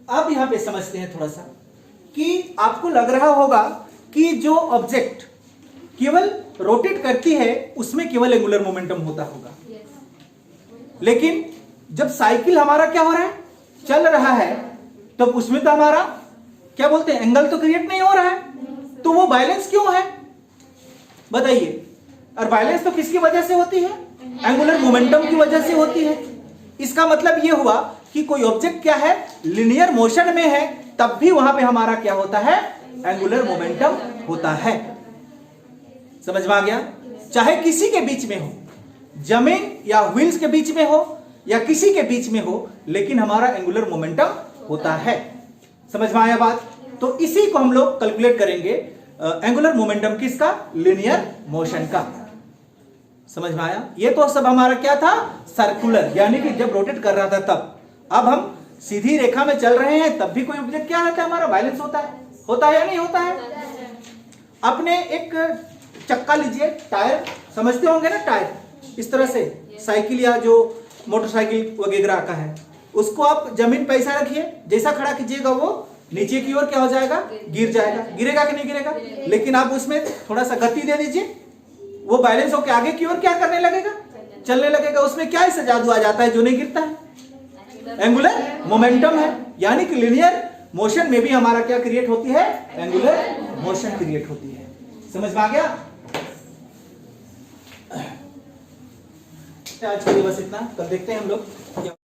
अब यहां पे समझते हैं थोड़ा सा कि आपको लग रहा होगा कि जो ऑब्जेक्ट केवल रोटेट करती है उसमें केवल एंगुलर मोमेंटम होता होगा, लेकिन जब साइकिल हमारा क्या हो रहा है, चल रहा है, तब उसमें तो हमारा क्या बोलते हैं, एंगल तो क्रिएट नहीं हो रहा है, तो वो बैलेंस क्यों है बताइए? और बैलेंस तो किसकी वजह से होती है? एंगुलर मोमेंटम की वजह से होती है। इसका मतलब ये हुआ कि कोई ऑब्जेक्ट क्या है, लीनियर मोशन में है, तब भी वहां पे हमारा क्या होता है, एंगुलर मोमेंटम होता है। समझ में आ गया? चाहे किसी के बीच में हो, जमीन या व्हील्स के बीच में हो या किसी के बीच में हो, लेकिन हमारा एंगुलर मोमेंटम होता है। समझ में आया बात? तो इसी को हम लोग कैलकुलेट करेंगे, एंगुलर मोमेंटम किसका? लीनियर मोशन का। समझ में आया? ये तो सब हमारा क्या था, सर्कुलर, यानी कि जब रोटेट कर रहा था तब। अब हम सीधी रेखा में चल रहे हैं, तब भी कोई ऑब्जेक्ट क्या रहता है, हमारा बैलेंस होता है या नहीं होता है? अपने एक चक्का लीजिए, टायर समझते होंगे ना, टायर इस तरह से साइकिल या जो मोटरसाइकिल वगैरह का है, उसको आप जमीन पे ऐसा रखिए, जैसा खड़ा कीजिएगा वो नीचे की ओर क्या हो जाएगा, गिर जाएगा। गिरेगा कि नहीं गिरेगा? लेकिन आप उसमें थोड़ा सा गति दे दीजिए, वो बैलेंस होकर आगे की ओर क्या करने लगेगा, चलने लगेगा। उसमें क्या ऐसा जादू आ जाता है जो नहीं गिरता है? एंगुलर मोमेंटम है। यानी कि लीनियर मोशन में भी हमारा क्या क्रिएट होती है, एंगुलर मोशन क्रिएट होती है। समझ में आ गया? आज के लिए बस इतना, कल देखते हैं हम लोग।